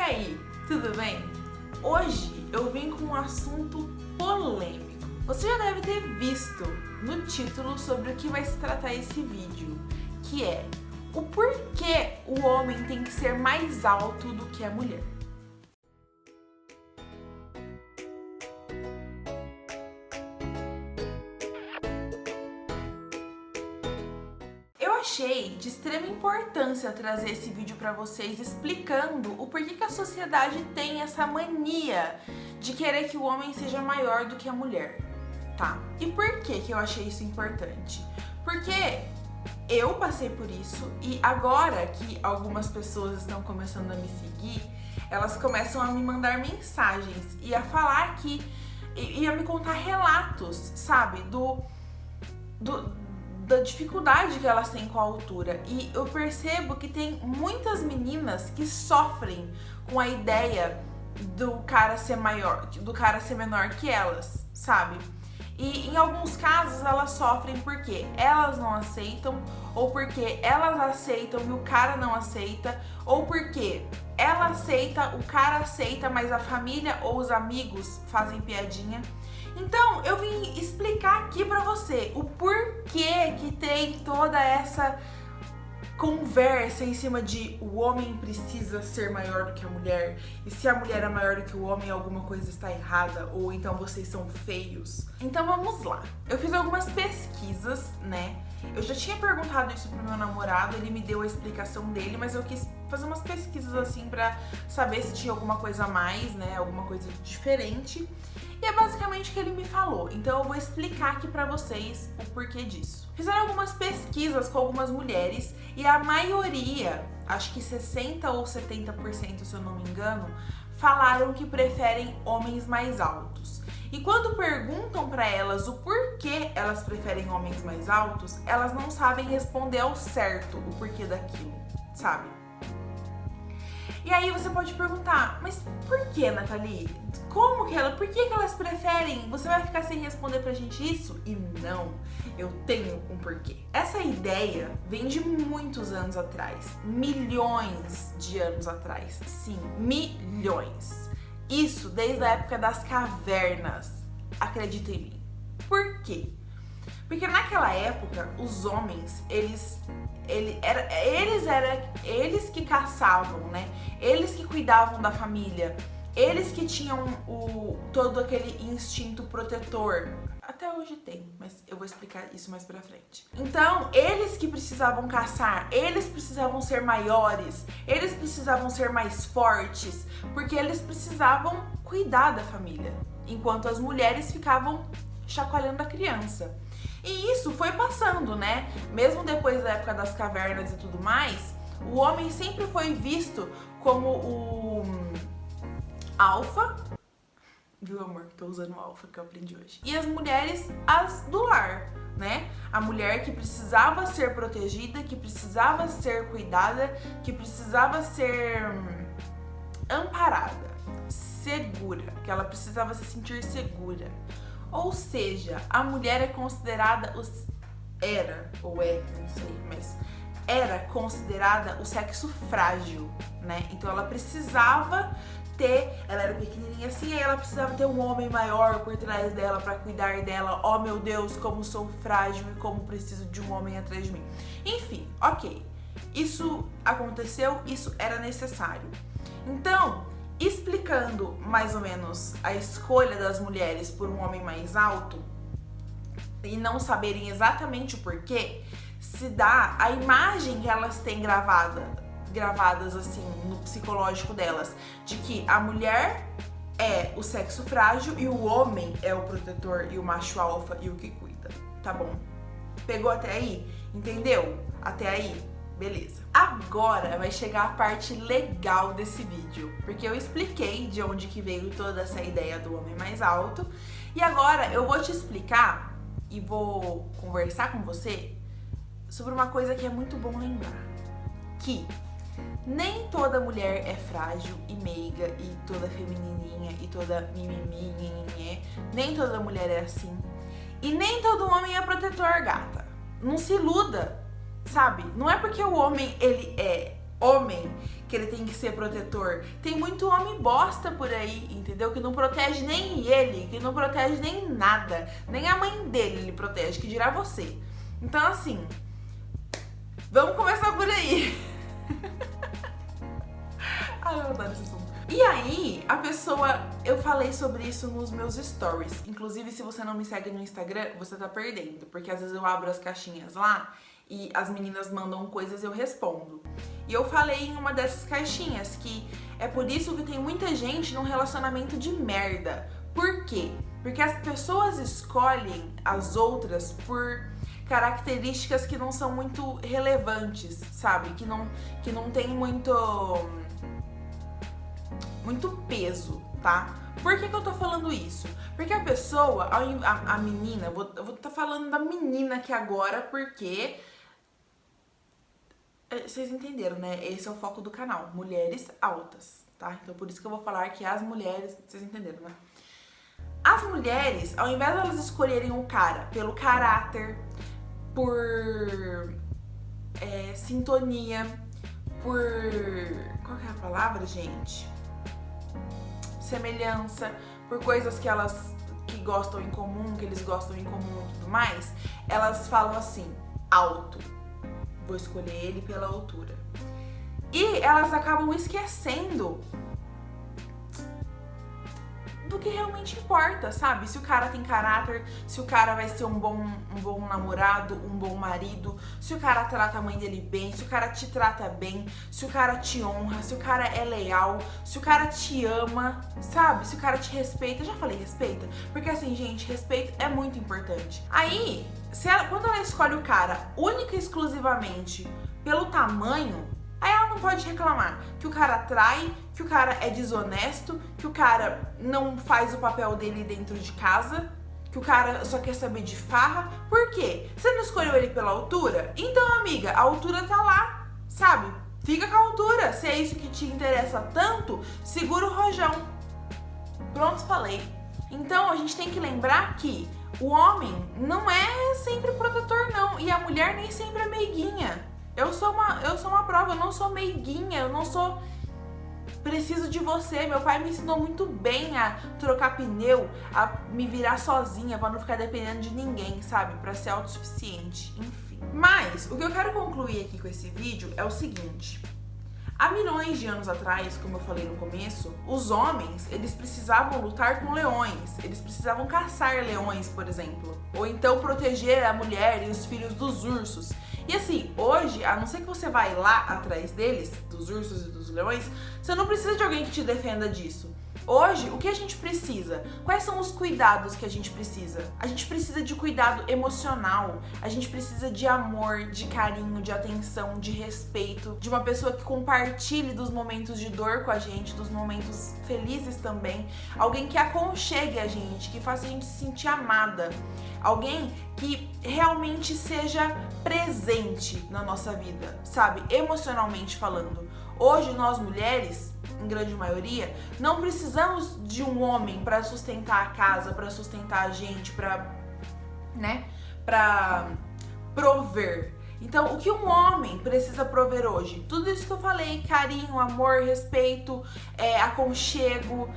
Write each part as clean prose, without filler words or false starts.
aí, tudo bem? Hoje eu vim com um assunto polêmico. Você já deve ter visto no título sobre o que vai se tratar esse vídeo, que é o porquê o homem tem que ser mais alto do que a mulher. Eu achei de extrema importância trazer esse vídeo para vocês explicando o porquê que a sociedade tem essa mania de querer que o homem seja maior do que a mulher, tá? E por que eu achei isso importante? Porque eu passei por isso e agora que algumas pessoas estão começando a me seguir, elas começam a me mandar mensagens e a falar que e a me contar relatos, sabe, da dificuldade que elas têm com a altura. E eu percebo que tem muitas meninas que sofrem com a ideia do cara ser maior, do cara ser menor que elas, sabe? E em alguns casos elas sofrem porque elas não aceitam, ou porque elas aceitam e o cara não aceita, ou porque ela aceita, o cara aceita, mas a família ou os amigos fazem piadinha. Então, eu vim explicar aqui pra você o porquê que tem toda essa conversa em cima de o homem precisa ser maior do que a mulher, e se a mulher é maior do que o homem, alguma coisa está errada, ou então vocês são feios. Então vamos lá. Eu fiz algumas pesquisas, né? Eu já tinha perguntado isso pro meu namorado, ele me deu a explicação dele, mas eu quis fazer umas pesquisas assim pra saber se tinha alguma coisa a mais, né? Alguma coisa diferente. E é basicamente o que ele me falou, então eu vou explicar aqui pra vocês o porquê disso. Fizeram algumas pesquisas com algumas mulheres e a maioria, acho que 60% ou 70%, se eu não me engano, falaram que preferem homens mais altos. E quando perguntam pra elas o porquê elas preferem homens mais altos, elas não sabem responder ao certo o porquê daquilo, sabe? E aí você pode perguntar, mas por que, Nathalie? Por que elas preferem? Você vai ficar sem responder pra gente isso? E não, eu tenho um porquê. Essa ideia vem de muitos anos atrás, milhões de anos atrás. Sim, milhões. Isso desde a época das cavernas, acredita em mim. Por quê? Porque naquela época, os homens, eles que caçavam, né? Eles que cuidavam da família, eles que tinham todo aquele instinto protetor. Até hoje tem, mas eu vou explicar isso mais pra frente. Então, eles que precisavam caçar, eles precisavam ser maiores, eles precisavam ser mais fortes, porque eles precisavam cuidar da família, enquanto as mulheres ficavam chacoalhando a criança. E isso foi passando, né? Mesmo depois da época das cavernas e tudo mais, o homem sempre foi visto como o alfa, viu, amor? Tô usando o alfa que eu aprendi hoje. E as mulheres, as do lar, né? A mulher que precisava ser protegida, que precisava ser cuidada, que precisava ser amparada, segura, que ela precisava se sentir segura. Ou seja, a mulher é considerada não sei, mas era considerada o sexo frágil, né? Então ela precisava ela era pequenininha assim, aí ela precisava ter um homem maior por trás dela pra cuidar dela. Oh meu Deus, como sou frágil e como preciso de um homem atrás de mim. Enfim, ok. Isso aconteceu, isso era necessário. Então, explicando mais ou menos a escolha das mulheres por um homem mais alto e não saberem exatamente o porquê, se dá a imagem que elas têm gravadas assim no psicológico delas, de que a mulher é o sexo frágil e o homem é o protetor e o macho alfa e o que cuida, tá bom? Pegou até aí? Entendeu? Até aí? Beleza. Agora vai chegar a parte legal desse vídeo, porque eu expliquei de onde que veio toda essa ideia do homem mais alto, e agora eu vou te explicar e vou conversar com você sobre uma coisa que é muito bom lembrar, que nem toda mulher é frágil e meiga e toda feminininha e toda mimimi, nem toda mulher é assim, e nem todo homem é protetor, gata. Não se iluda, sabe? Não é porque o homem ele é homem que ele tem que ser protetor. Tem muito homem bosta por aí, entendeu? Que não protege nem ele, que não protege nem nada. Nem a mãe dele ele protege, que dirá você. Então, assim, vamos começar por aí. Ai, eu adoro esse assunto. E aí, a pessoa, eu falei sobre isso nos meus stories. Inclusive, se você não me segue no Instagram, você tá perdendo. Porque às vezes eu abro as caixinhas lá e as meninas mandam coisas e eu respondo. E eu falei em uma dessas caixinhas que é por isso que tem muita gente num relacionamento de merda. Por quê? Porque as pessoas escolhem as outras por características que não são muito relevantes, sabe? Que não tem muito peso, tá? Por que eu tô falando isso? Porque a pessoa, a menina, eu vou estar falando da menina aqui agora, porque vocês entenderam, né? Esse é o foco do canal, mulheres altas, tá? Então por isso que eu vou falar que as mulheres, vocês entenderam, né? As mulheres, ao invés de elas escolherem um cara pelo caráter, por sintonia, por... qual que é a palavra, gente? Semelhança, por coisas que elas gostam em comum, que eles gostam em comum e tudo mais, elas falam assim, alto. Vou escolher ele pela altura. E elas acabam esquecendo do que realmente importa, sabe? Se o cara tem caráter, se o cara vai ser um bom namorado, um bom marido, se o cara trata a mãe dele bem, se o cara te trata bem, se o cara te honra, se o cara é leal, se o cara te ama, sabe? Se o cara te respeita. Eu já falei respeita? Porque assim, gente, respeito é muito importante. Aí, quando ela escolhe o cara única e exclusivamente pelo tamanho, aí ela não pode reclamar que o cara trai, que o cara é desonesto, que o cara não faz o papel dele dentro de casa, que o cara só quer saber de farra. Por quê? Você não escolheu ele pela altura? Então, amiga, a altura tá lá, sabe? Fica com a altura. Se é isso que te interessa tanto, segura o rojão. Pronto, falei. Então, a gente tem que lembrar que o homem não é sempre protetor, não. E a mulher nem sempre é meiguinha. Eu sou uma prova, eu não sou meiguinha, eu não sou... preciso de você. Meu pai me ensinou muito bem a trocar pneu, a me virar sozinha, pra não ficar dependendo de ninguém, sabe? Pra ser autossuficiente, enfim. Mas, o que eu quero concluir aqui com esse vídeo é o seguinte. Há milhões de anos atrás, como eu falei no começo, os homens, eles precisavam lutar com leões, eles precisavam caçar leões, por exemplo, ou então proteger a mulher e os filhos dos ursos. E assim, hoje, a não ser que você vai lá atrás deles, dos ursos e dos leões, você não precisa de alguém que te defenda disso. Hoje, o que a gente precisa? Quais são os cuidados que a gente precisa? A gente precisa de cuidado emocional, a gente precisa de amor, de carinho, de atenção, de respeito, de uma pessoa que compartilhe dos momentos de dor com a gente, dos momentos felizes também, alguém que aconchegue a gente, que faça a gente se sentir amada, alguém que realmente seja presente na nossa vida, sabe? Emocionalmente falando. Hoje, nós mulheres, em grande maioria, não precisamos de um homem para sustentar a casa, para sustentar a gente, para prover. Então, o que um homem precisa prover hoje? Tudo isso que eu falei, carinho, amor, respeito, aconchego,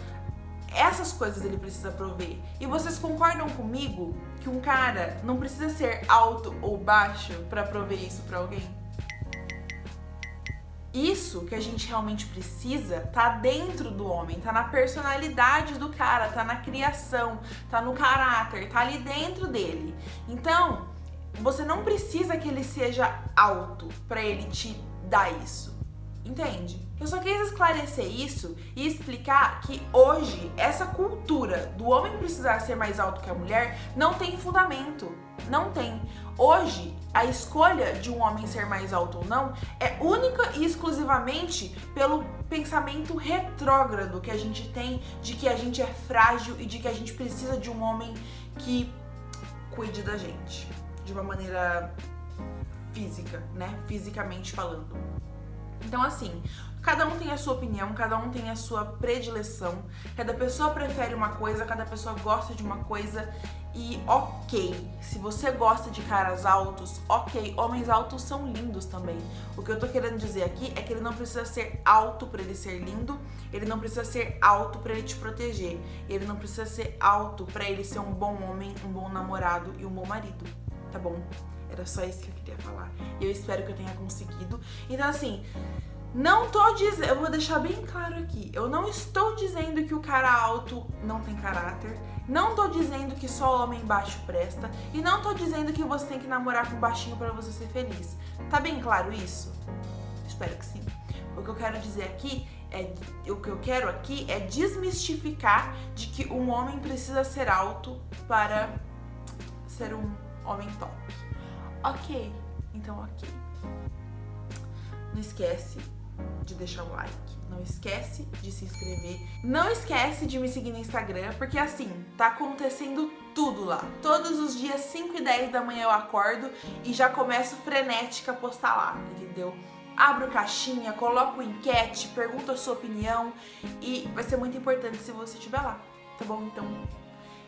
essas coisas ele precisa prover. E vocês concordam comigo que um cara não precisa ser alto ou baixo para prover isso para alguém? Isso que a gente realmente precisa tá dentro do homem, tá na personalidade do cara, tá na criação, tá no caráter, tá ali dentro dele. Então, você não precisa que ele seja alto pra ele te dar isso, entende? Eu só quis esclarecer isso e explicar que hoje essa cultura do homem precisar ser mais alto que a mulher não tem fundamento, não tem. Hoje, a escolha de um homem ser mais alto ou não é única e exclusivamente pelo pensamento retrógrado que a gente tem de que a gente é frágil e de que a gente precisa de um homem que cuide da gente de uma maneira física, né? Fisicamente falando. Então assim, cada um tem a sua opinião, cada um tem a sua predileção, cada pessoa prefere uma coisa, cada pessoa gosta de uma coisa e ok, se você gosta de caras altos, ok, homens altos são lindos também. O que eu tô querendo dizer aqui é que ele não precisa ser alto pra ele ser lindo, ele não precisa ser alto pra ele te proteger, ele não precisa ser alto pra ele ser um bom homem, um bom namorado e um bom marido, tá bom? Era só isso que eu queria falar e eu espero que eu tenha conseguido. Então assim, não tô dizendo, eu vou deixar bem claro aqui, eu não estou dizendo que o cara alto não tem caráter, não tô dizendo que só homem baixo presta e não tô dizendo que você tem que namorar com baixinho pra você ser feliz. Tá bem claro isso? Espero que sim. O que eu quero dizer aqui é desmistificar de que um homem precisa ser alto para ser um homem top. Ok, então ok. Não esquece de deixar o like, não esquece de se inscrever, não esquece de me seguir no Instagram, porque assim, tá acontecendo tudo lá. Todos os dias, 5 e 10 da manhã eu acordo e já começo frenética a postar lá, entendeu? Abro caixinha, coloco enquete, pergunto a sua opinião e vai ser muito importante se você estiver lá, tá bom?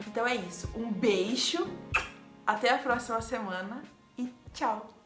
Então é isso, um beijo, até a próxima semana e tchau!